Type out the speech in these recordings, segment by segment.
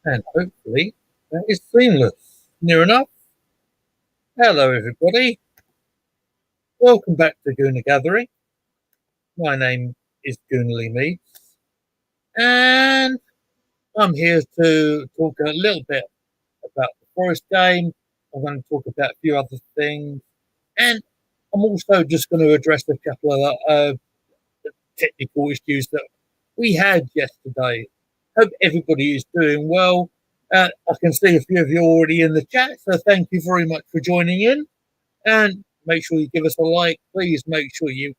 And hopefully that is seamless. Near enough. Hello, everybody. Welcome back to Gooner Gathering. My name is Gooner Lee Meads, and I'm here to talk a little bit about the Forest game. I'm going to talk about a few other things, and I'm also just going to address a couple of technical issues that we had yesterday. Hope everybody is doing well. I can see a few of you already in the chat, so thank you very much for joining in. And make sure you give us a like. Please make sure you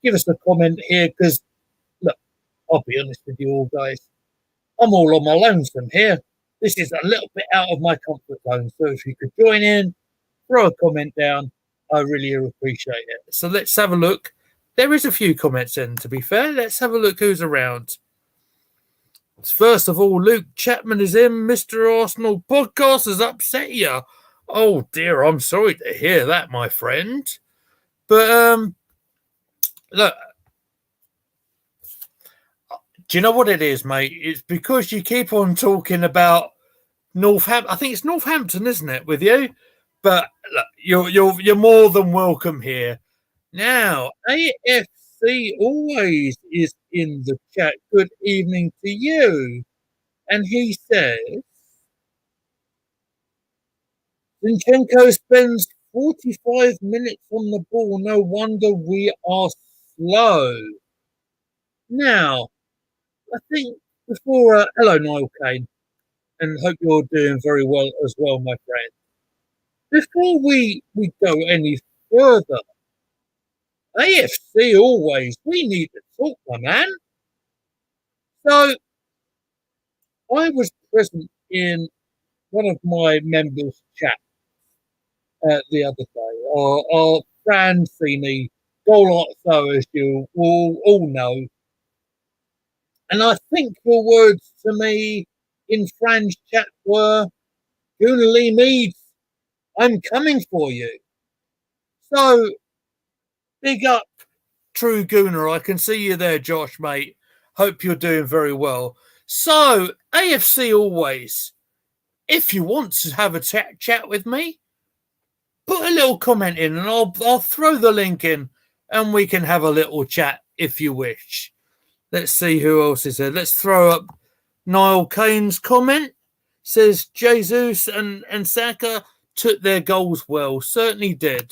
give us a comment here, because, look, I'll be honest with you all, guys. I'm all on my lonesome here. This is a little bit out of my comfort zone. So if you could join in, throw a comment down, I really appreciate it. So let's have a look. There is a few comments in, to be fair. Let's have a look who's around. First of all, Luke Chapman is in. Mr. Arsenal podcast has upset you. Oh dear, I'm sorry to hear that, my friend. But look, do you know what it is, mate? It's because you keep on talking about Northampton. I think it's Northampton, isn't it, with you? But look, you're more than welcome here. Now, AFC always is in the chat. Good evening to you. And he says, Zinchenko spends 45 minutes on the ball. No wonder we are slow. Now, I think before, hello, Niall Kane, and hope you're doing very well as well, my friend. Before we go any further, AFC always, we need to talk, my man. So, I was present in one of my members' chats the other day. Our Francini Goal so as you all know. And I think your words to me in Fran's chat were, Gooner Lee Meads, I'm coming for you. So, big up, True Gooner. I can see you there, Josh, mate. Hope you're doing very well. So, AFC always, if you want to have a chat with me, put a little comment in and I'll throw the link in and we can have a little chat if you wish. Let's see who else is there. Let's throw up Niall Kane's comment. Says Jesus and Saka took their goals well. Certainly did.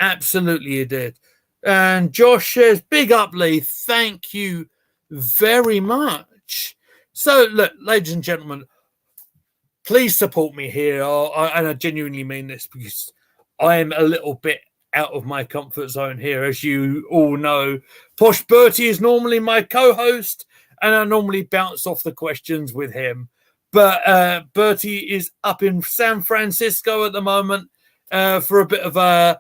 Absolutely he did. And Josh says, big up, Lee. Thank you very much. So, look, ladies and gentlemen, please support me here. And I genuinely mean this, because I am a little bit out of my comfort zone here. As you all know, Posh Bertie is normally my co-host, and I normally bounce off the questions with him. But Bertie is up in San Francisco at the moment for a bit of a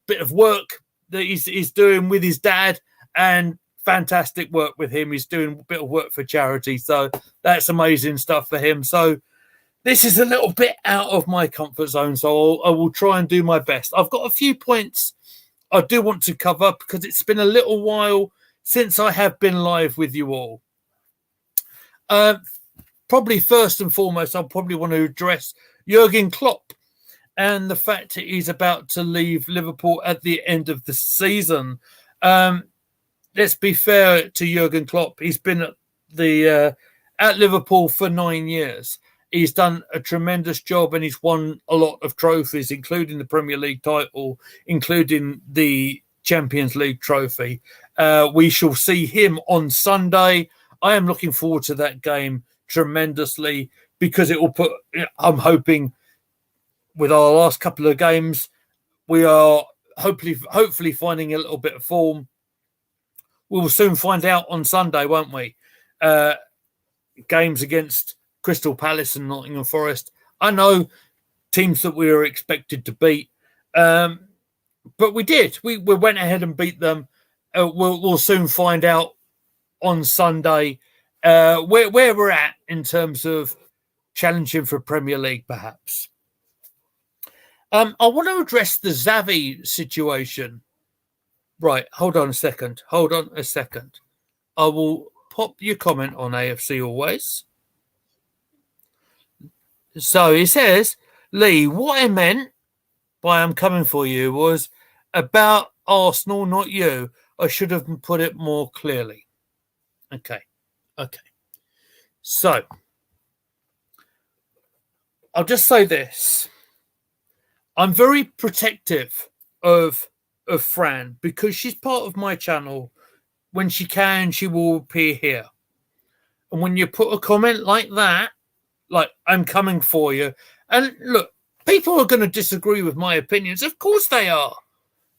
bit of work that he's doing with his dad, and fantastic work with him. He's doing a bit of work for charity, so that's amazing stuff for him. So this is a little bit out of my comfort zone, so I will try and do my best. I've got a few points I do want to cover, because it's been a little while since I have been live with you all. Probably first and foremost, I'll probably want to address Jurgen Klopp and the fact that he's about to leave Liverpool at the end of the season. Let's be fair to Jurgen Klopp. He's been at Liverpool for 9 years. He's done a tremendous job, and he's won a lot of trophies, including the Premier League title, including the Champions League trophy. We shall see him on Sunday. I am looking forward to that game tremendously, because it will put, I'm hoping, with our last couple of games, we are hopefully finding a little bit of form. We will soon find out on Sunday, won't we? Games against Crystal Palace and Nottingham Forest. I know teams that we were expected to beat, but we did. We went ahead and beat them. We'll soon find out on Sunday where we're at in terms of challenging for Premier League, perhaps. I want to address the Xavi situation. Right, hold on a second. I will pop your comment on AFC Always. So he says, Lee, what I meant by I'm coming for you was about Arsenal, not you. I should have put it more clearly. Okay. So I'll just say this. I'm very protective of Fran, because she's part of my channel. When she can, she will appear here. And when you put a comment like that, like, I'm coming for you, and look, people are going to disagree with my opinions. Of course they are,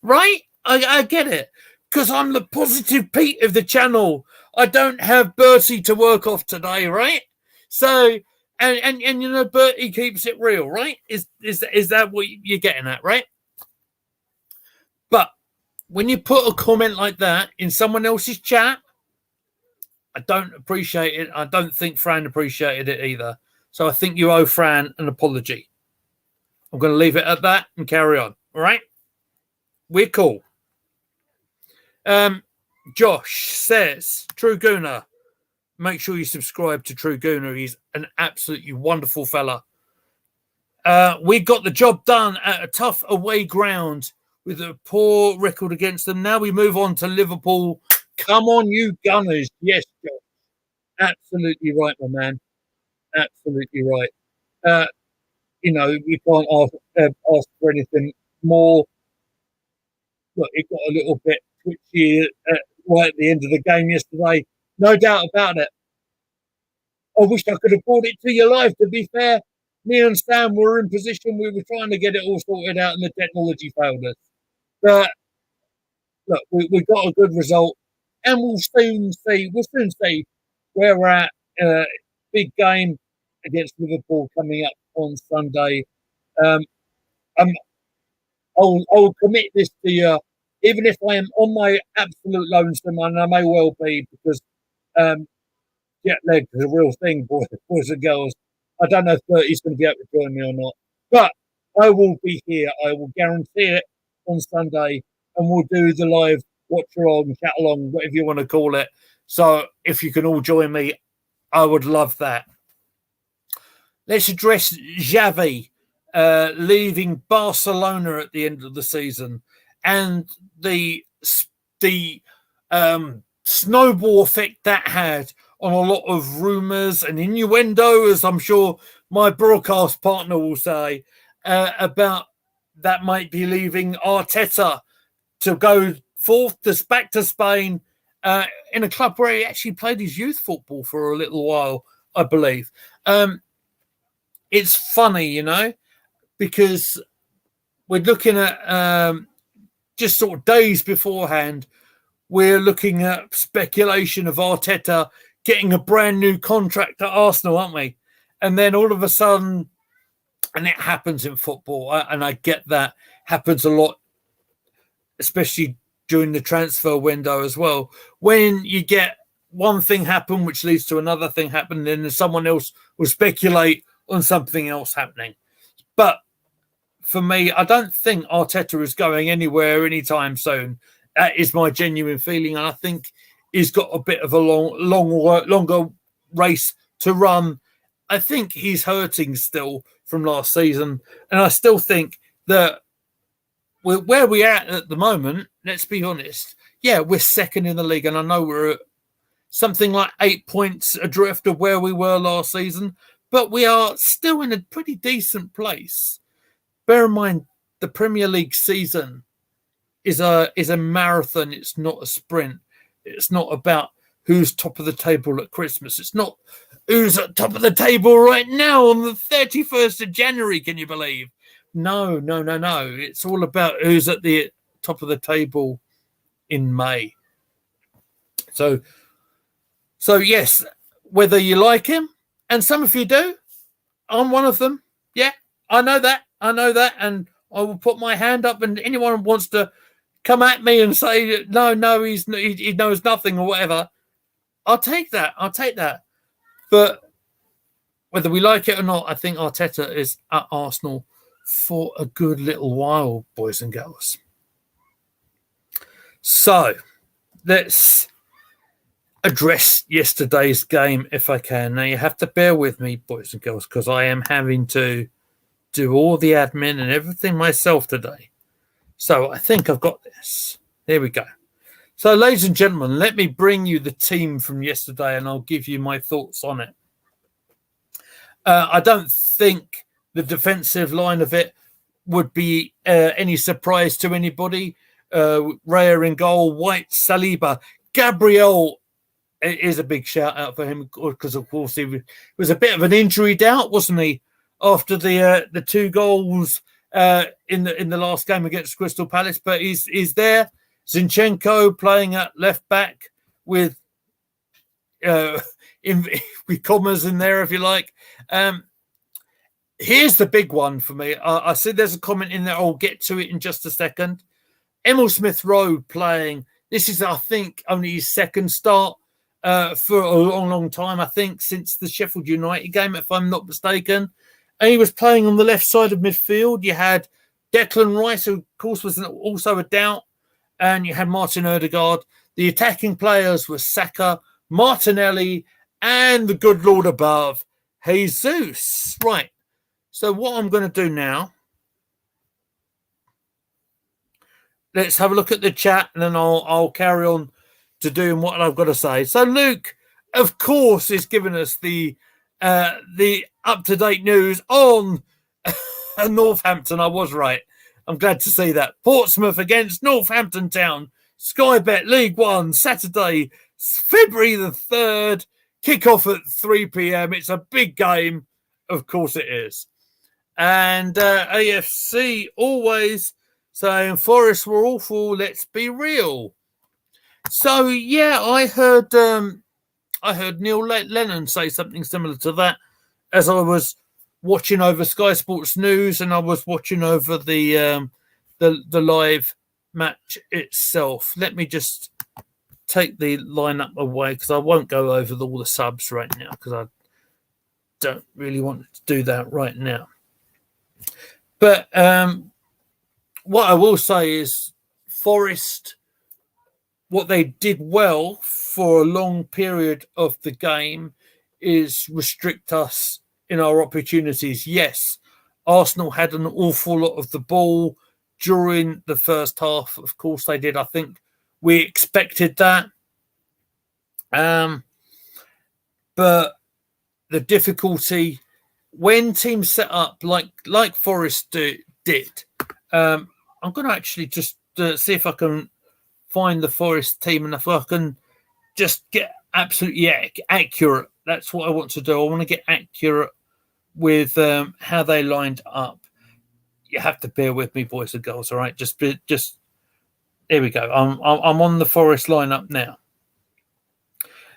right? I get it, because I'm the positive Pete of the channel. I don't have Bertie to work off today, right? So, and you know, Bertie keeps it real, right? Is that what you're getting at, right? But when you put a comment like that in someone else's chat, I don't appreciate it. I don't think Fran appreciated it either. So I think you owe Fran an apology. I'm going to leave it at that and carry on. All right? We're cool. Josh says, True Gooner, make sure you subscribe to True Gooner. He's an absolutely wonderful fella. We got the job done at a tough away ground with a poor record against them. Now we move on to Liverpool. Come on, you Gunners. Yes, Josh. Absolutely right, my man. Absolutely right. You know, you can't ask for anything more. Look, it got a little bit twitchy right at the end of the game yesterday. No doubt about it. I wish I could have brought it to you live, to be fair. Me and Sam were in position. We were trying to get it all sorted out, and the technology failed us. But look, we got a good result, and we'll soon see where we're at. Big game against Liverpool coming up on Sunday. I'll commit this to you, even if I am on my absolute lonesome, and I may well be, because jet lag is a real thing, boys and girls. I don't know if Bertie's going to be able to join me or not, but I will be here. I will guarantee it on Sunday, and we'll do the live watch along, chat along, whatever you want to call it. So if you can all join me, I would love that. Let's address Xavi leaving Barcelona at the end of the season, and the snowball effect that had on a lot of rumours and innuendo, as I'm sure my broadcast partner will say, about that might be leaving Arteta to go back to Spain in a club where he actually played his youth football for a little while, I believe. it's funny, because we're looking at just sort of days beforehand, we're looking at speculation of Arteta getting a brand new contract at Arsenal, aren't we? And then all of a sudden, and it happens in football, and I get that happens a lot, especially during the transfer window as well. When you get one thing happen, which leads to another thing happen, then someone else will speculate on something else happening. But for me, I don't think Arteta is going anywhere anytime soon. That is my genuine feeling, and I think he's got a bit of a longer race to run. I think he's hurting still from last season, and I still think that where we're at the moment, let's be honest, we're second in the league, and I know we're something like 8 points adrift of where we were last season, but we are still in a pretty decent place. Bear in mind, the Premier League season is a marathon. It's not a sprint. It's not about who's top of the table at Christmas. It's not who's at top of the table right now on the 31st of January. Can you believe? No. It's all about who's at the top of the table in May. So yes, whether you like him, and some of you do, I'm one of them. Yeah, I know that, and I will put my hand up, and anyone who wants to come at me and say, no, he knows nothing or whatever, I'll take that. But whether we like it or not, I think Arteta is at Arsenal for a good little while, boys and girls. So let's address yesterday's game if I can. Now, you have to bear with me, boys and girls, because I am having to do all the admin and everything myself today. So I think I've got this. There we go. So, ladies and gentlemen, let me bring you the team from yesterday, and I'll give you my thoughts on it. I don't think the defensive line of it would be any surprise to anybody. Raya in goal, White, Saliba, Gabriel. It is a big shout out for him because, of course, he was a bit of an injury doubt, wasn't he? After the 2 goals in the last game against Crystal Palace, but he's there. Zinchenko playing at left back with commas in there, if you like. Here's the big one for me. I see there's a comment in there. I'll get to it in just a second. Emil Smith-Rowe playing. This is, I think, only his second start for a long time, I think, since the Sheffield United game, if I'm not mistaken. And he was playing on the left side of midfield. You had Declan Rice, who, of course, was also a doubt. And you had Martin Odegaard. The attacking players were Saka, Martinelli, and the good Lord above, Jesus. Right. So what I'm going to do now, let's have a look at the chat, and then I'll carry on to doing what I've got to say. So Luke, of course, is giving us the up-to-date news on Northampton. I was right. I'm glad to see that. Portsmouth against Northampton Town. Sky Bet League One, Saturday, February the 3rd. Kick-off at 3 p.m. It's a big game. Of course it is. And AFC always saying Forest were awful. Let's be real. So, yeah, I heard Neil Lennon say something similar to that as I was watching over Sky Sports News, and I was watching over the live match itself. Let me just take the lineup away because I won't go over all the subs right now because I don't really want to do that right now. But what I will say is Forest, what they did well for a long period of the game is restrict us in our opportunities. Yes, Arsenal had an awful lot of the ball during the first half. Of course they did. I think we expected that. But the difficulty when teams set up like Forest did, I'm going to actually just see if I can find the Forest team and if I can just get absolutely accurate. That's what I want to do. I want to get accurate with how they lined up. You have to bear with me, boys and girls. All right, just here we go. I'm on the Forest lineup now,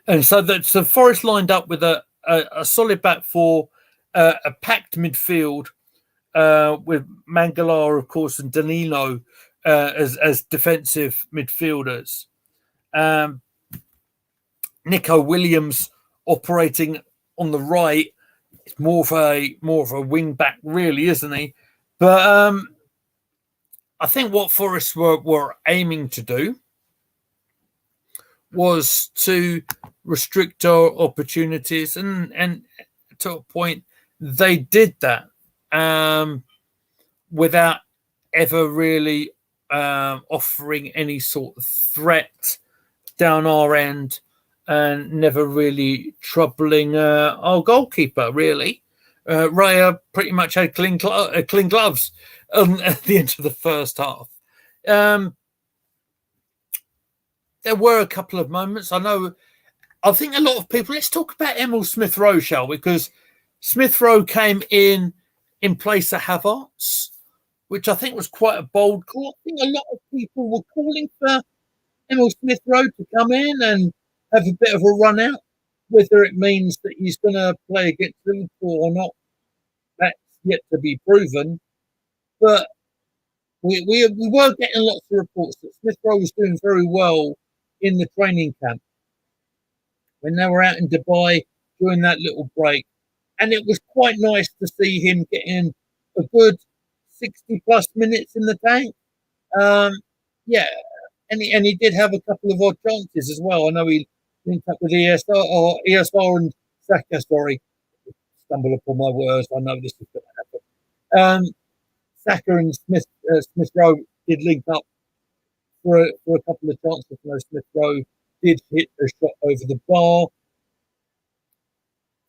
and so the Forest lined up with a solid back four, a packed midfield with Mangala, of course, and Danilo as defensive midfielders. Nico Williams operating on the right. It's more of a wing back, really, isn't he? But I think what Forest were aiming to do was to restrict our opportunities, and to a point they did that without ever really offering any sort of threat down our end, and never really troubling our goalkeeper, really. Raya pretty much had clean gloves at the end of the first half. There were a couple of moments. I think a lot of people, let's talk about Emil Smith Rowe, shall we? Because Smith Rowe came in place of Havertz, which I think was quite a bold call. I think a lot of people were calling for Emil Smith Rowe to come in and have a bit of a run out. Whether it means that he's going to play against Liverpool or not, that's yet to be proven. But we were getting lots of reports that Smith Rowe was doing very well in the training camp when they were out in Dubai during that little break. And it was quite nice to see him getting a good 60 plus minutes in the tank. Yeah, and he did have a couple of odd chances as well. I know he linked up with ESR and Saka. Sorry, stumble upon my words. I know this is going to happen. Saka and Smith Rowe did link up for a couple of chances. No, Smith Rowe did hit a shot over the bar.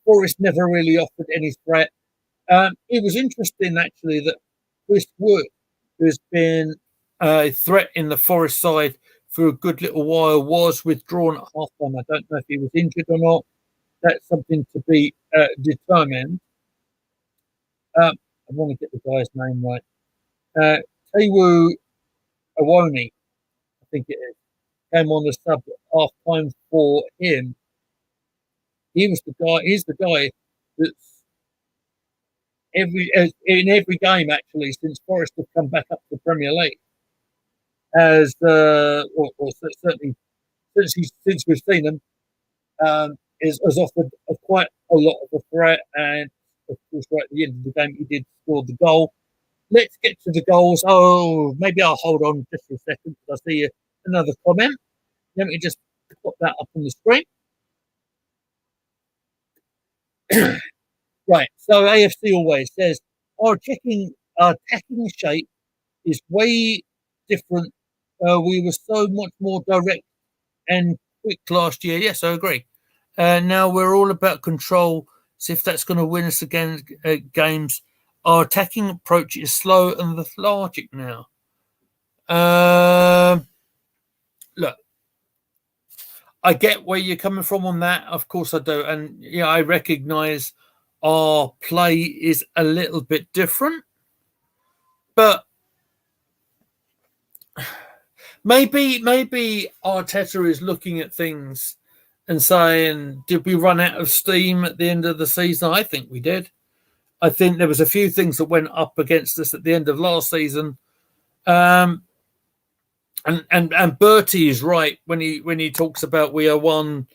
Forest never really offered any threat. It was interesting, actually, that Chris Wood, who has been a threat in the Forest side for a good little while, was withdrawn at half-time. I don't know if he was injured or not. That's something to be determined. I want to get the guy's name right. Taiwo Awoni, I think it is, came on the sub at half-time for him. He's the guy that's in every game, actually, since Forest have come back up to the Premier League, or certainly since we've seen him, has offered quite a lot of a threat. And of course, right at the end of the game, he did score the goal. Let's get to the goals. Oh, maybe I'll hold on just for a second because I see another comment. Let me just put that up on the screen. Right, so AFC always says our attacking shape is way different. We were so much more direct and quick last year. Yes, I agree. Now we're all about control. So if that's going to win us again games, our attacking approach is slow and lethargic now. Look, I get where you're coming from on that. Of course I do. And yeah, I recognise our play is a little bit different. But maybe Arteta is looking at things and saying, did we run out of steam at the end of the season? I think we did. I think there was a few things that went up against us at the end of last season. And Bertie is right when he talks about we are one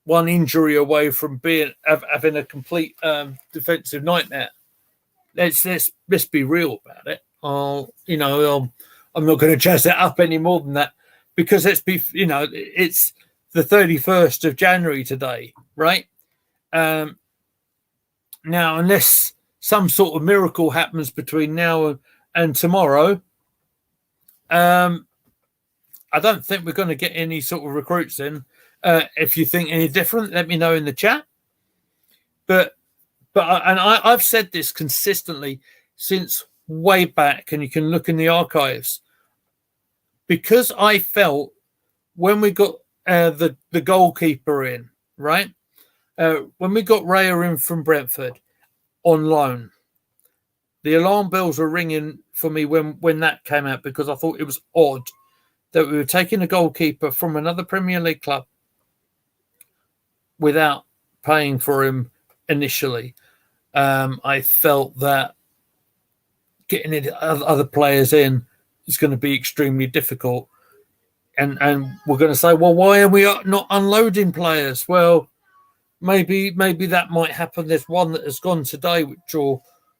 injury away from having a complete defensive nightmare. Let's be real about it. I'm not going to jazz it up any more than that, because it's the 31st of January today, right? Now, unless some sort of miracle happens between now and tomorrow, I don't think we're going to get any sort of recruits in. If you think any different, let me know in the chat. But I've said this consistently since way back, and you can look in the archives, because I felt when we got the goalkeeper in, right, when we got Raya in from Brentford, on loan. The alarm bells were ringing for me when that came out, because I thought it was odd that we were taking a goalkeeper from another Premier League club without paying for him initially. I felt that getting other players in is going to be extremely difficult. And we're going to say, well, why are we not unloading players? Well, maybe that might happen. There's one that has gone today,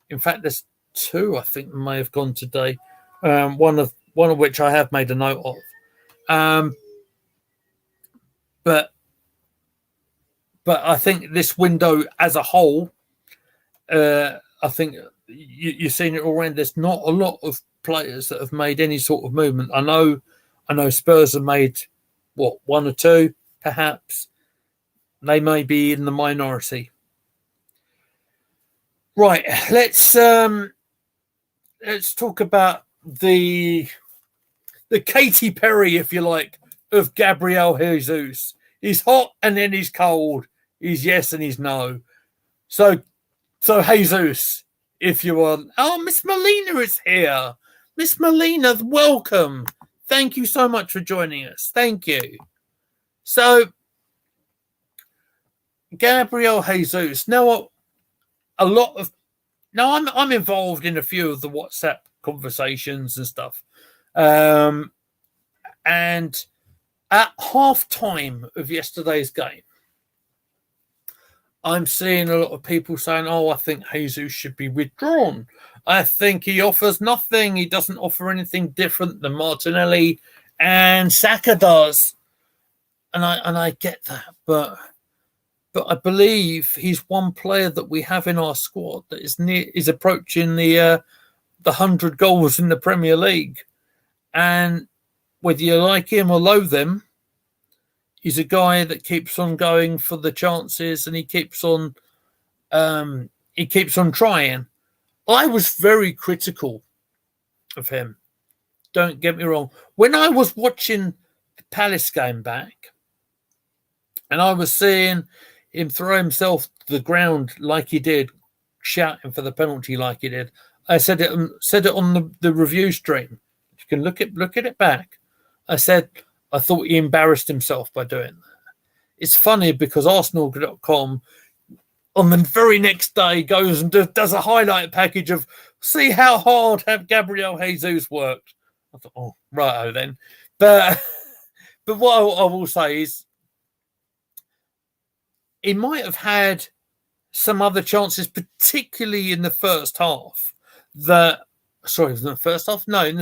in fact, there's two I think may have gone today. One of which I have made a note of. But I think this window as a whole, I think you've seen it all around. There's not a lot of players that have made any sort of movement. I know Spurs have made one or two, perhaps. They may be in the minority. Right, let's talk about the Katy Perry, if you like, of Gabriel Jesus. He's hot and then he's cold. He's yes and he's no. So Jesus, if you want. Oh, Miss Molina is here. Miss Molina, welcome. Thank you so much for joining us. Thank you. So, Gabriel Jesus. Now, I'm involved in a few of the WhatsApp conversations and stuff. And at half time of yesterday's game, I'm seeing a lot of people saying, oh, I think Jesus should be withdrawn. I think he offers nothing. He doesn't offer anything different than Martinelli and Saka does. And I get that, but I believe he's one player that we have in our squad that is approaching the 100 goals in the Premier League. And whether you like him or loathe him, he's a guy that keeps on going for the chances, and he keeps on trying. I was very critical of him. Don't get me wrong. When I was watching the Palace game back, and I was seeing him throw himself to the ground like he did, shouting for the penalty like he did, I said it on the review stream. You can look at it back. I said I thought he embarrassed himself by doing that. It's funny because Arsenal.com on the very next day goes and does a highlight package of see how hard Gabriel Jesus worked. I thought, oh, righto then. But what I will say is he might have had some other chances, particularly in the first half. In the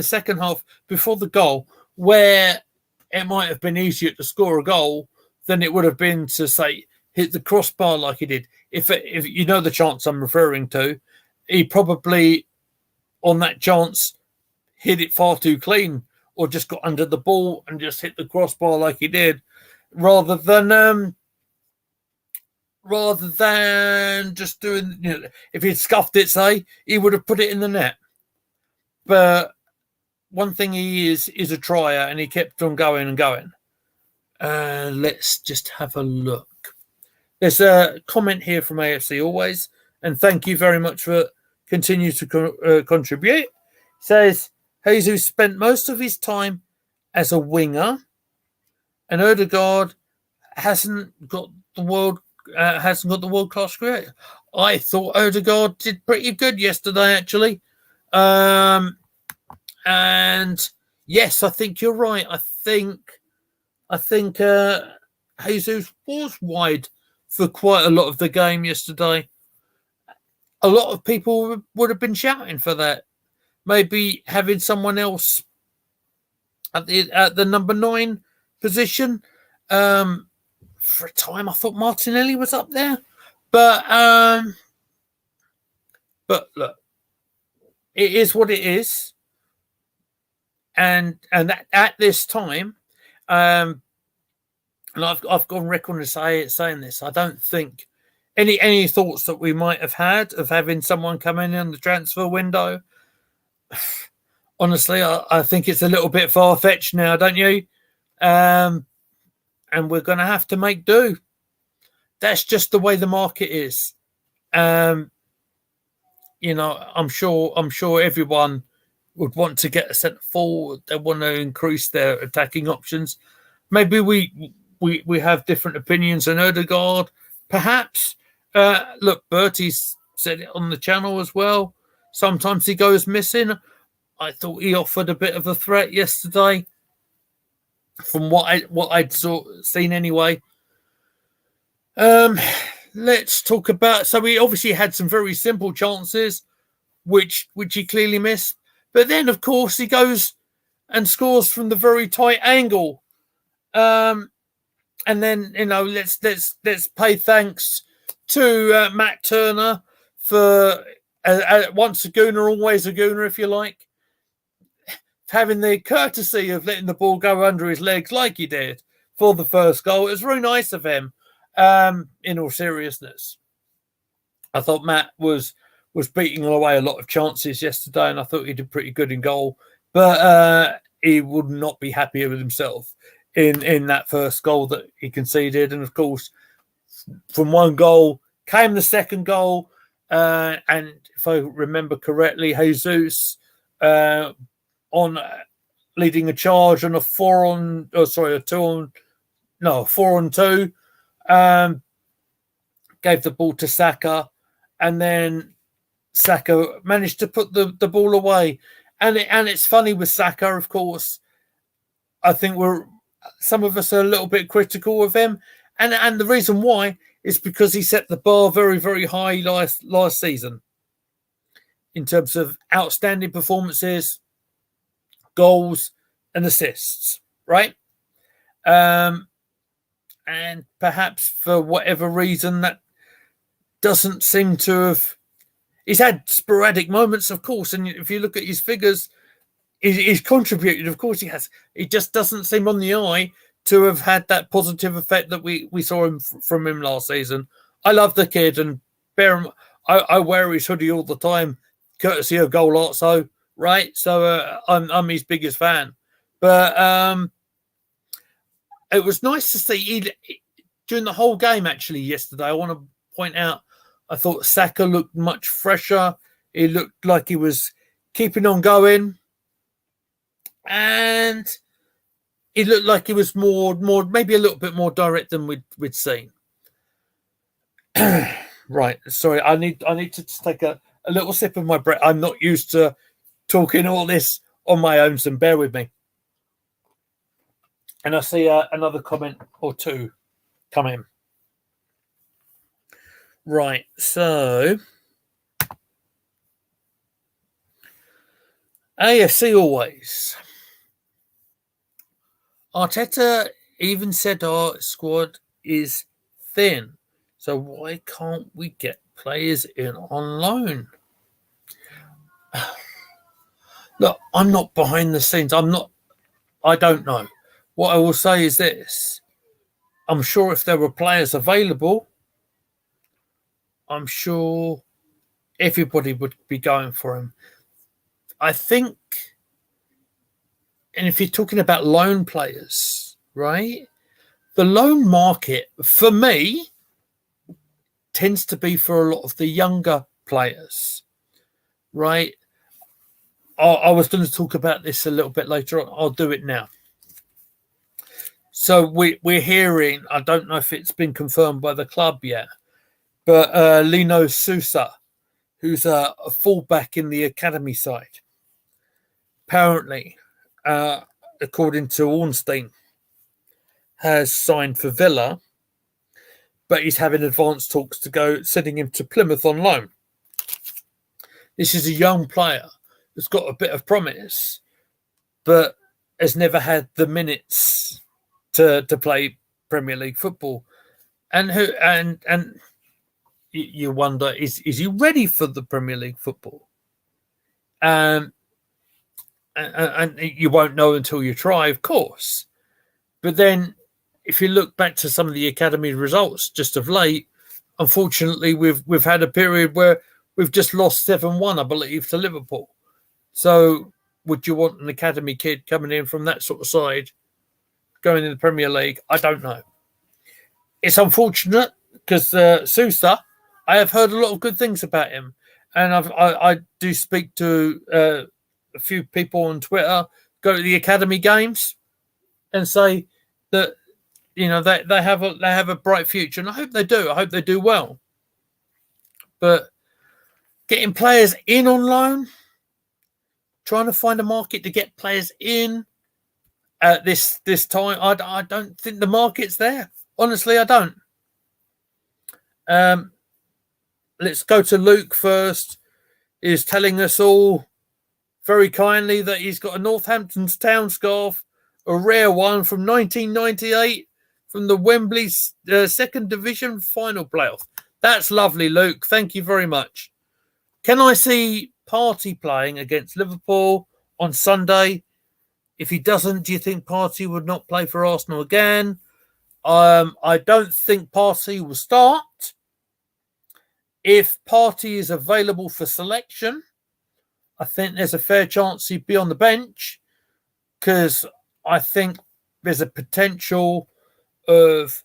second half before the goal, where it might have been easier to score a goal than it would have been to, say, hit the crossbar like he did. If you know the chance I'm referring to, he probably, on that chance, hit it far too clean, or just got under the ball and just hit the crossbar like he did, rather than just doing, if he'd scuffed it, say, he would have put it in the net. But one thing he is a trier, and he kept on going and going. Let's just have a look. There's a comment here from AFC Always, and thank you very much for continuing to contribute. It says, Jesus spent most of his time as a winger, and Odegaard hasn't got the world-class career. I thought Odegaard did pretty good yesterday, actually. And yes, I think you're right. I think Jesus was wide for quite a lot of the game yesterday. A lot of people would have been shouting for that. Maybe having someone else at the number 9 position. For a time, I thought Martinelli was up there, but look, it is what it is. And at this time, and I've gone record to saying this. I don't think any thoughts that we might have had of having someone come in the transfer window. Honestly, I think it's a little bit far fetched now, don't you? And we're going to have to make do. That's just the way the market is. I'm sure everyone would want to get a centre forward. They want to increase their attacking options. Maybe we have different opinions on Odegaard, perhaps. Look, Bertie's said it on the channel as well. Sometimes he goes missing. I thought he offered a bit of a threat yesterday, from what I'd seen anyway. Let's talk about. So he obviously had some very simple chances, which he clearly missed. But then, of course, he goes and scores from the very tight angle. And then let's pay thanks to Matt Turner for once a Gooner, always a Gooner, if you like, having the courtesy of letting the ball go under his legs like he did for the first goal. It was really nice of him. In all seriousness, I thought Matt was beating away a lot of chances yesterday, and I thought he did pretty good in goal. But he would not be happy with himself in that first goal that he conceded. And of course, from one goal came the second goal, and if I remember correctly, Jesus on leading a charge on a 4-on-2, gave the ball to Saka, and then Saka managed to put the ball away. And it's funny with Saka, of course. I think some of us are a little bit critical of him, and the reason why is because he set the bar very, very high last season in terms of outstanding performances, goals, and assists. Right. And perhaps for whatever reason that doesn't seem to have. He's had sporadic moments, of course, and if you look at his figures, he's contributed. Of course, he has. It just doesn't seem on the eye to have had that positive effect that we saw from him last season. I love the kid, and I wear his hoodie all the time, courtesy of Goal right? So I'm his biggest fan, but. It was nice to see during the whole game, actually, yesterday. I want to point out, I thought Saka looked much fresher. He looked like he was keeping on going. And he looked like he was more maybe a little bit more direct than we'd seen. Right. Sorry, I need to just take a little sip of my breath. I'm not used to talking all this on my own, so bear with me. And I see another comment or two come in. Right, so AFC always. Arteta even said our squad is thin, so why can't we get players in on loan? Look, I'm not behind the scenes. I don't know. What I will say is this. I'm sure if there were players available, I'm sure everybody would be going for him. I think, and if you're talking about loan players, right, the loan market, for me, tends to be for a lot of the younger players, right? I was going to talk about this a little bit later on. I'll do it now. So we're hearing, I don't know if it's been confirmed by the club yet, but Lino Sousa, who's a fullback in the academy side, apparently, according to Ornstein, has signed for Villa, but he's having advanced talks to go, sending him to Plymouth on loan. This is a young player who's got a bit of promise, but has never had the minutes to play Premier League football, and you wonder, is he ready for the Premier League football? And you won't know until you try, of course. But then, if you look back to some of the academy results just of late, unfortunately, we've had a period where we've just lost 7-1, I believe, to Liverpool. So, would you want an academy kid coming in from that sort of side, going in the Premier League? I don't know. It's unfortunate because Sousa, I have heard a lot of good things about him. and I do speak to a few people on Twitter, go to the academy games, and say that they have a bright future, and I hope they do. I hope they do well. But getting players in on loan, trying to find a market to get players in at this time, I don't think the market's there. Honestly, I don't. Let's go to Luke first. He's telling us all very kindly that he's got a Northampton's Town scarf, a rare one from 1998 from the Wembley Second Division final playoff. That's lovely, Luke. Thank you very much. Can I see Partey playing against Liverpool on Sunday? If he doesn't, do you think Partey would not play for Arsenal again? I don't think Partey will start. If Partey is available for selection, I think there's a fair chance he'd be on the bench, because I think there's a potential of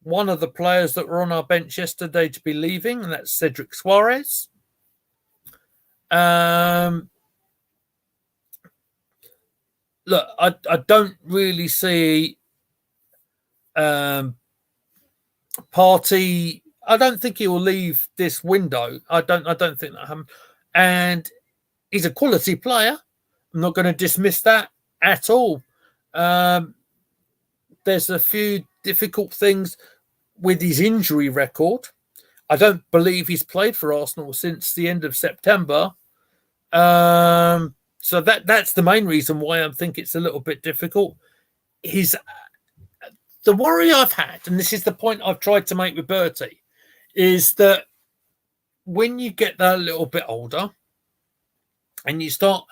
one of the players that were on our bench yesterday to be leaving, and that's Cedric Suarez. Look, I don't really see Partey. I don't think he will leave this window. I don't think that. And he's a quality player. I'm not going to dismiss that at all. There's a few difficult things with his injury record. I don't believe he's played for Arsenal since the end of September. So that's the main reason why I think it's a little bit difficult. The worry I've had, and this is the point I've tried to make with Bertie, is that when you get that a little bit older and you start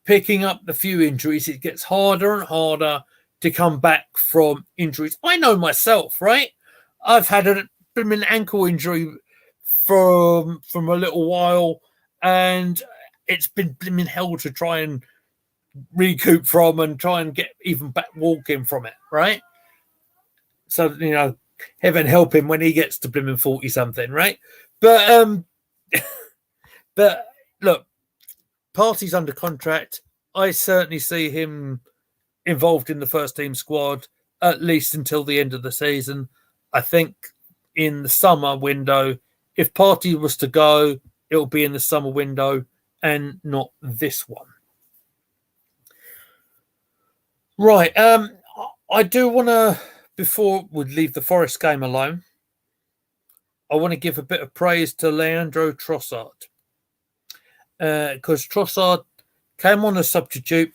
picking up the few injuries, it gets harder and harder to come back from injuries. I know myself, right? I've had an ankle injury from a little while, and it's been hell to try and recoup from and try and get even back walking from it, right? So, heaven help him when he gets to blimmin' 40 something, right? But but look, Partey's under contract. I certainly see him involved in the first team squad at least until the end of the season. I think in the summer window, if Partey was to go, it'll be in the summer window and not this one. Right. I do want to, before we leave the Forest game alone, I want to give a bit of praise to Leandro Trossard, because Trossard came on as substitute,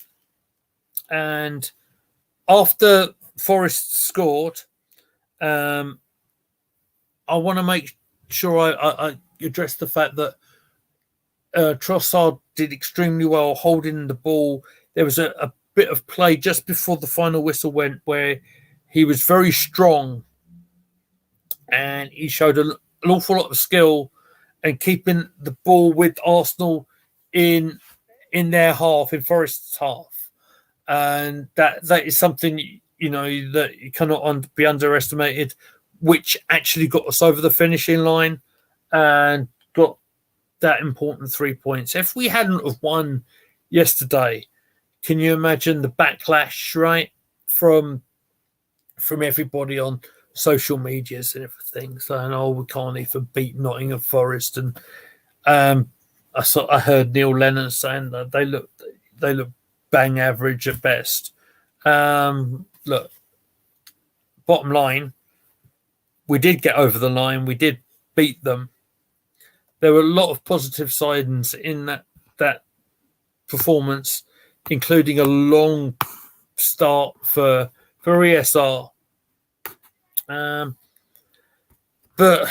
and after Forest scored, I want to make sure I address the fact that Trossard did extremely well holding the ball. There was a bit of play just before the final whistle went where he was very strong, and he showed an awful lot of skill and keeping the ball with Arsenal in their half, in Forest's half. And that is something, that you cannot be underestimated, which actually got us over the finishing line and got that important 3 points. If we hadn't have won yesterday, can you imagine the backlash, right, from everybody on social medias and everything saying, we can't even beat Nottingham Forest? And I heard Neil Lennon saying that they look bang average at best. Look, bottom line, we did get over the line. We did beat them. There were a lot of positive signs in that performance, including a long start for ESR. But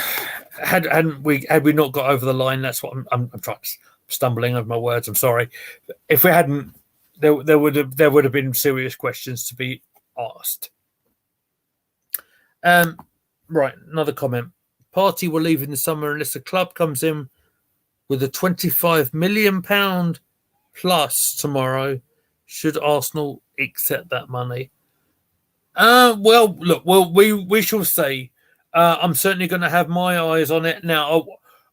had we not got over the line, that's what I'm stumbling over my words. I'm sorry. If we hadn't, there would have been serious questions to be asked. Right, another comment. Partey will leave in the summer unless the club comes in with a £25 million plus tomorrow. Should Arsenal accept that money? Well, look, we shall see. I'm certainly going to have my eyes on it now.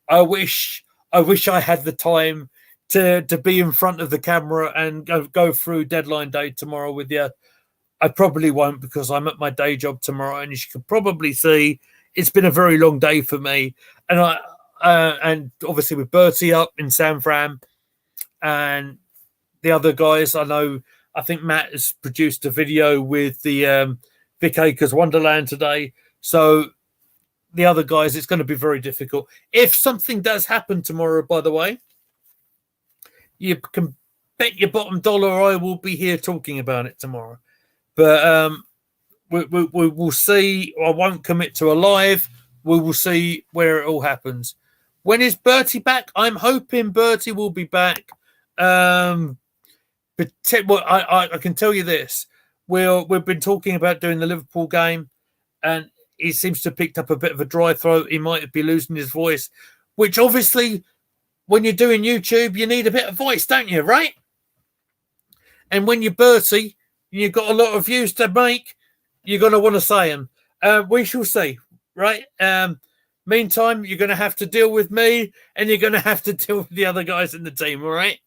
I wish I wish I had the time to be in front of the camera and go through deadline day tomorrow with you. I probably won't because I'm at my day job tomorrow, and as you can probably see, it's been a very long day for me. And and obviously with Bertie up in San Fran, and the other guys, I think Matt has produced a video with the Vic Akers Wonderland today. So the other guys, it's going to be very difficult. If something does happen tomorrow, by the way, you can bet your bottom dollar I will be here talking about it tomorrow. But we will see. I won't commit to a live. We will see where it all happens. When is Bertie back? I'm hoping Bertie will be back. But I can tell you this: we've been talking about doing the Liverpool game, and he seems to have picked up a bit of a dry throat. He might be losing his voice, which obviously, when you're doing YouTube, you need a bit of voice, don't you? Right? And when you're Bertie, you've got a lot of views to make. You're going to want to say them. We shall see, right? Meantime, you're going to have to deal with me, and you're going to have to deal with the other guys in the team, all right?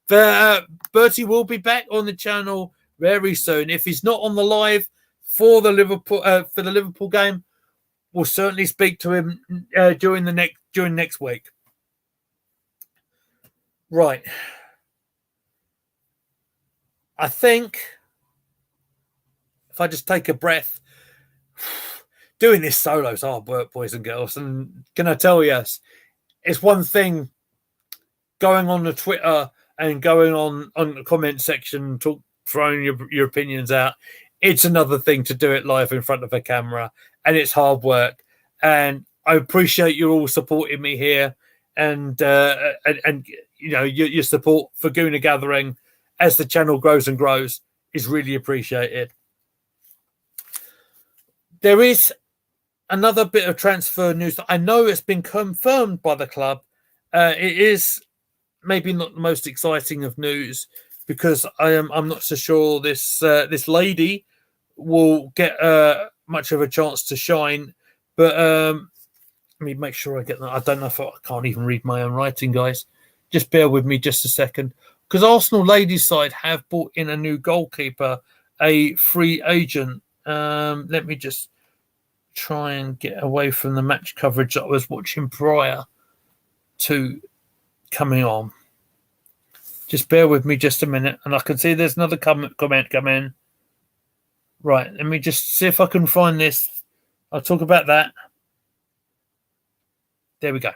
But Bertie will be back on the channel very soon. If he's not on the live for the Liverpool game, we'll certainly speak to him during next week. Right. I think if I just take a breath, doing this solo is hard work, boys and girls. And can I tell you, it's one thing going on the Twitter and going on the comment section, throwing your opinions out. It's another thing to do it live in front of a camera, and it's hard work. And I appreciate you all supporting me here, and you know your support for Gooner Gathering as the channel grows and grows is really appreciated. There is another bit of transfer news that I know it's been confirmed by the club. It is maybe not the most exciting of news because I'm not so sure this lady will get much of a chance to shine. But let me make sure I get that. I don't know if I can't even read my own writing, guys. Just bear with me just a second. Because Arsenal ladies side have brought in a new goalkeeper, a free agent. Let me just try and get away from the match coverage that I was watching prior to coming on. Just bear with me just a minute, and I can see there's another comment come in. Right, let me just see if I can find this. I'll talk about that. There we go.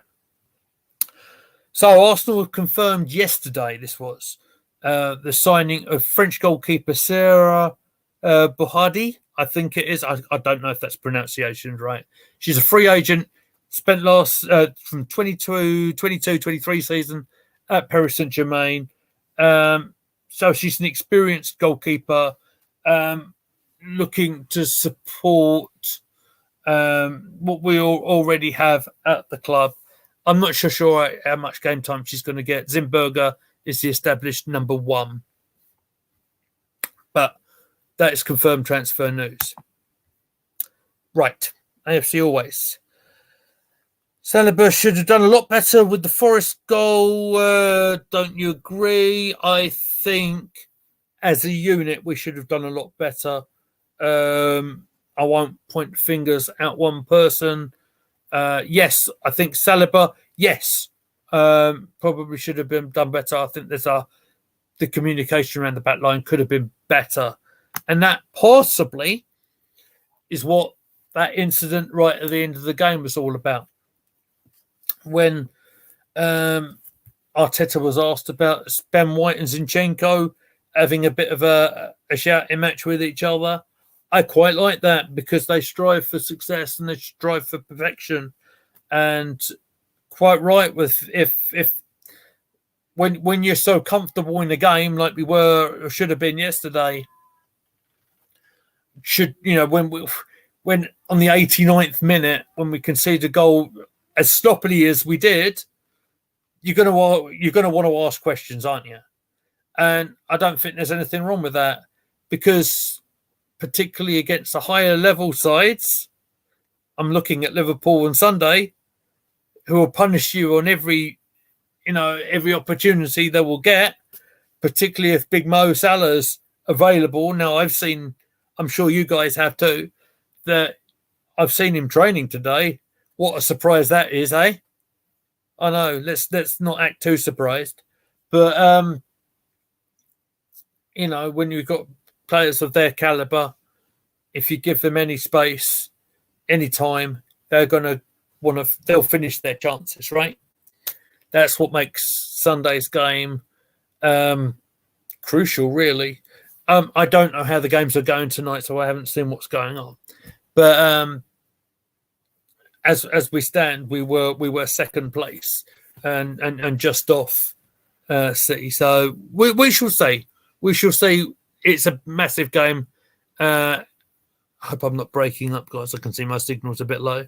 So Arsenal confirmed yesterday, this was, the signing of French goalkeeper Sarah Bohadi, I think it is. I don't know if that's pronunciation right. She's a free agent, spent from 22-23 season at Paris Saint-Germain. So she's an experienced goalkeeper looking to support what we already have at the club. I'm not sure how much game time she's going to get. Zimberger is the established number one. But that is confirmed transfer news. Right. AFC always. Saliba should have done a lot better with the Forest goal. Don't you agree? I think as a unit, we should have done a lot better. I won't point fingers at one person. Yes, I think Saliba, yes, probably should have been done better. I think the communication around the back line could have been better. And that possibly is what that incident right at the end of the game was all about. When Arteta was asked about Ben White and Zinchenko having a bit of a shouting match with each other, I quite like that because they strive for success and they strive for perfection. And quite right with if when you're so comfortable in the game like we were or should have been yesterday, when on the 89th minute when we conceded a goal as sloppily as we did, you're gonna want to ask questions, aren't you? And I don't think there's anything wrong with that because particularly against the higher level sides, I'm looking at Liverpool on Sunday, who will punish you on every every opportunity they will get, particularly if Big Mo Salah's available. Now, I'm sure you guys have too, that I've seen him training today. What a surprise that is, eh? I know. Let's not act too surprised, but when you've got players of their caliber, if you give them any space, any time, they'll finish their chances, right? That's what makes Sunday's game crucial, really. I don't know how the games are going tonight, so I haven't seen what's going on. But as we stand, we were second place and just off City. So we shall see. We shall see. It's a massive game. I hope I'm not breaking up, guys. I can see my signal's a bit low.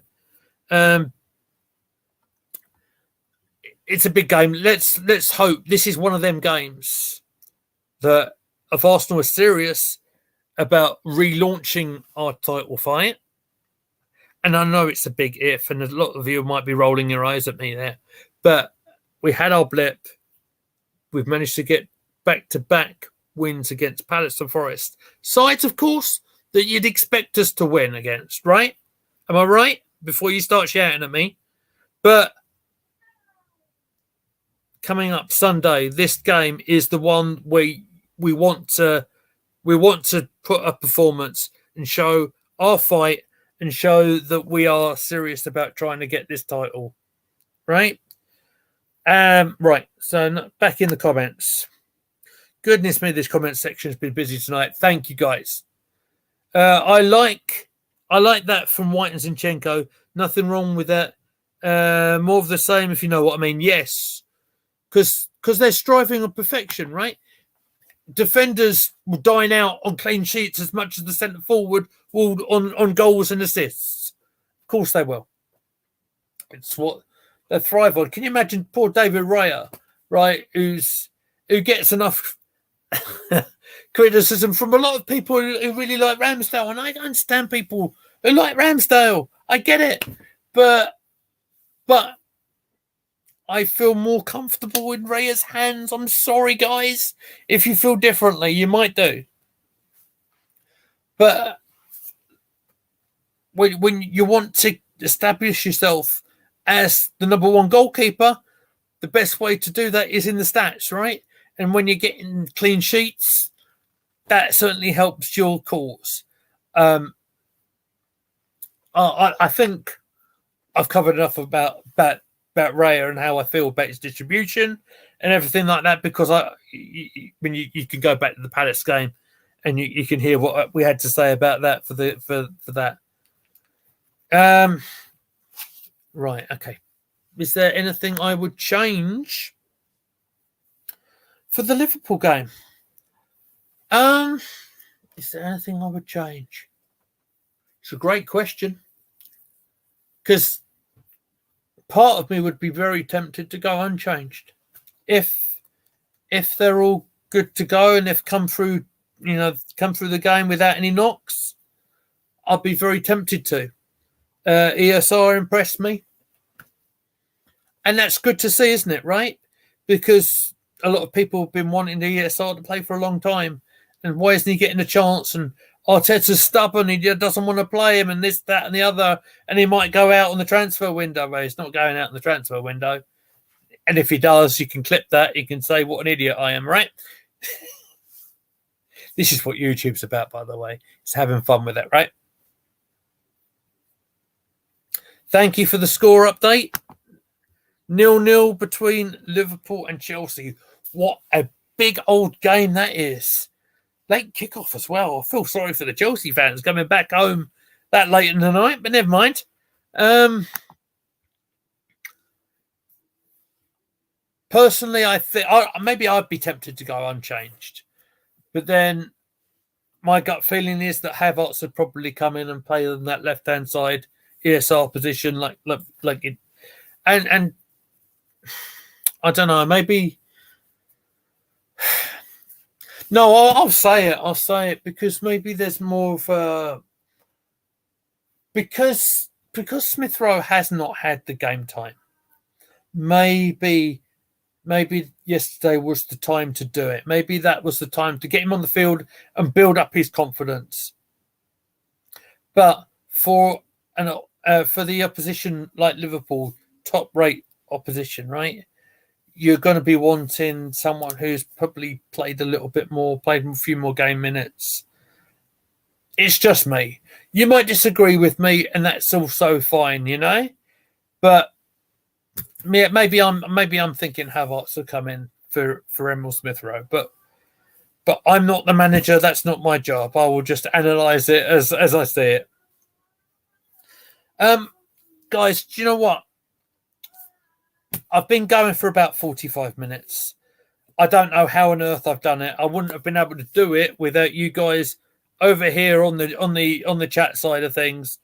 It's a big game. Let's hope this is one of them games that if Arsenal are serious about relaunching our title fight, and I know it's a big if, and a lot of you might be rolling your eyes at me there, but we had our blip. We've managed to get back-to-back wins against Palace and Forest. Sides, of course, that you'd expect us to win against, right? Am I right? Before you start shouting at me. But coming up Sunday, this game is the one where we want to put a performance and show our fight and show that we are serious about trying to get this title, right? Right. So back in the comments. Goodness me, this comment section has been busy tonight. Thank you, guys. I like that from White and Zinchenko. Nothing wrong with that. More of the same, if you know what I mean. Yes, because they're striving on perfection, right? Defenders will dine out on clean sheets as much as the centre forward will on goals and assists. Of course they will. It's what they thrive on. Can you imagine poor David Raya, right? Who gets enough criticism from a lot of people who really like Ramsdale, and I understand people who like Ramsdale. I get it, but I feel more comfortable in Raya's hands. I'm sorry, guys. If you feel differently, you might do. But when you want to establish yourself as the number one goalkeeper, the best way to do that is in the stats, right? And when you're getting clean sheets, that certainly helps your cause. I think I've covered enough about Raya and how I feel about his distribution and everything like that, because when you can go back to the Palace game and you can hear what we had to say about that for that. Right, okay. Is there anything I would change for the Liverpool game? Is there anything I would change? It's a great question, because part of me would be very tempted to go unchanged if they're all good to go and they've come through the game without any knocks. I'd be very tempted to. ESR impressed me, and that's good to see, isn't it? Right, because a lot of people have been wanting the ESR to play for a long time, and why isn't he getting a chance? And Arteta's stubborn, he doesn't want to play him, and this, that, and the other, and he might go out on the transfer window. But he's not going out in the transfer window, and if he does, you can clip that. You can say, "What an idiot I am!" Right? This is what YouTube's about, by the way. It's having fun with it, right? Thank you for the score update. 0-0 between Liverpool and Chelsea. What a big old game that is. Late kickoff as well. I feel sorry for the Chelsea fans coming back home that late in the night, but never mind. Personally, I think maybe I'd be tempted to go unchanged, but then my gut feeling is that Havertz would probably come in and play on that left-hand side ESR position, like it, and I don't know, maybe. No, I'll say it. I'll say it because maybe there's more of a because Smith Rowe has not had the game time. Maybe maybe yesterday was the time to do it. Maybe that was the time to get him on the field and build up his confidence. But for the opposition like Liverpool, top-rate opposition, right? You're going to be wanting someone who's probably played a little bit more, played a few more game minutes. It's just me. You might disagree with me, and that's also fine, you know. But maybe I'm thinking Havertz will come in for Emil Smith Rowe, but I'm not the manager. That's not my job. I will just analyze it as I see it. Guys, do you know what? I've been going for about 45 minutes. I don't know how on earth I've done it. I wouldn't have been able to do it without you guys over here on the chat side of things,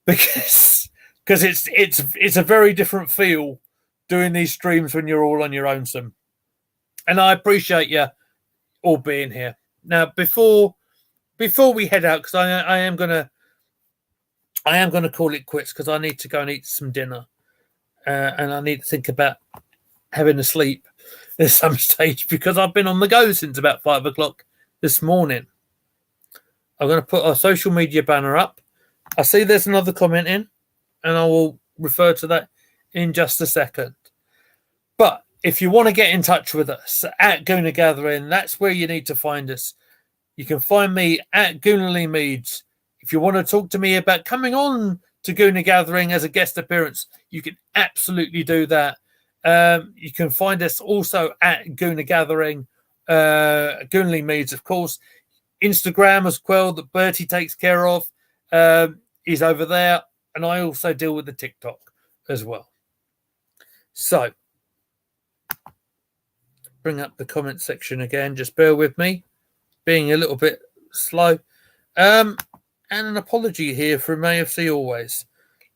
because it's a very different feel doing these streams when you're all on your own, Sim. And I appreciate you all being here. Now, before we head out, because I am gonna call it quits, because I need to go and eat some dinner, and I need to think about having a sleep at some stage, because I've been on the go since about 5 o'clock this morning. I'm going to put our social media banner up. I see there's another comment in, and I will refer to that in just a second. But if you want to get in touch with us at Gooner Gathering, that's where you need to find us. You can find me at Goonerly Meads. If you want to talk to me about coming on to Gooner Gathering as a guest appearance, you can absolutely do that. You can find us also at Gooner Gathering, Goonerly Meads, of course. Instagram as well, that Bertie takes care of, is over there. And I also deal with the TikTok as well. So, bring up the comment section again. Just bear with me, being a little bit slow. And an apology here from AFC always.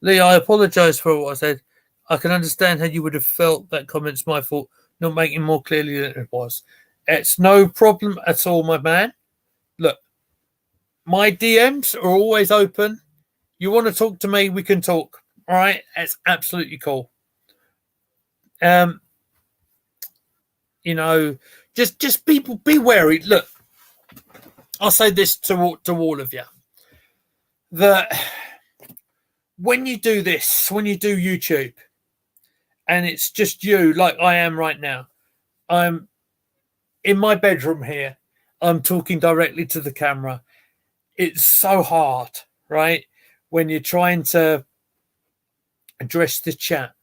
Lee, I apologise for what I said. I can understand how you would have felt that comment's my fault, not making more clearly than it was. It's no problem at all, my man. Look, my DMs are always open. You want to talk to me, we can talk. All right? It's absolutely cool. You know, just people be wary. Look, I'll say this to all of you. That when you do this, when you do YouTube, and it's just you, like I am right now, I'm in my bedroom here, I'm talking directly to the camera. It's so hard, right? When you're trying to address the chat,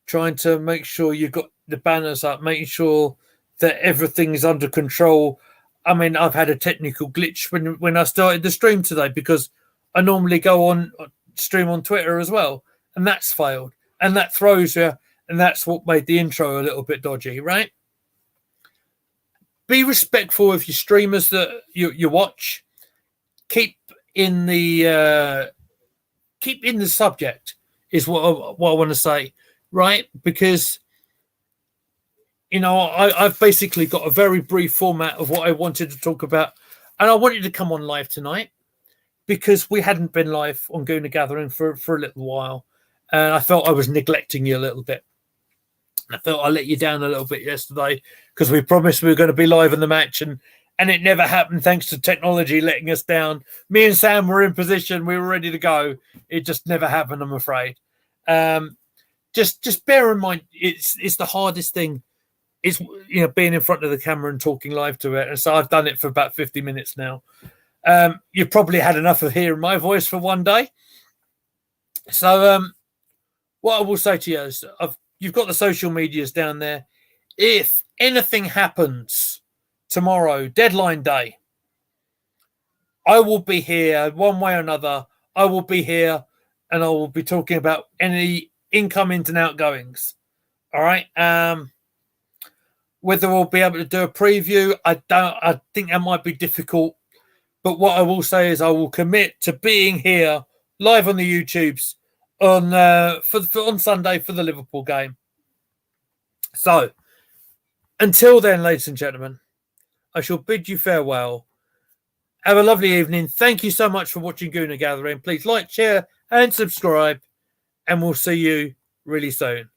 trying to make sure you've got the banners up, making sure that everything is under control. I mean, I've had a technical glitch when I started the stream today, because I normally go on stream on Twitter as well, and that's failed, and that throws you, and that's what made the intro a little bit dodgy, right? Be respectful of your streamers that you watch. Keep in the subject is what I want to say, right? Because you know, I've basically got a very brief format of what I wanted to talk about, and I wanted to come on live tonight because we hadn't been live on Gooner Gathering for a little while, and I felt I was neglecting you a little bit. I felt I let you down a little bit yesterday because we promised we were going to be live in the match, and it never happened thanks to technology letting us down. Me and Sam were in position. We were ready to go. It just never happened, I'm afraid. Just bear in mind, it's the hardest thing is, you know, being in front of the camera and talking live to it. And so I've done it for about 50 minutes now. You've probably had enough of hearing my voice for one day. So what I will say to you is you've got the social medias down there. If anything happens tomorrow, deadline day, I will be here one way or another. I will be here, and I will be talking about any incomings and outgoings. All right. Whether we'll be able to do a preview, I think that might be difficult. But what I will say is I will commit to being here live on the YouTubes on Sunday for the Liverpool game. So, until then, ladies and gentlemen, I shall bid you farewell. Have a lovely evening. Thank you so much for watching Gooner Gathering. Please like, share, and subscribe, and we'll see you really soon.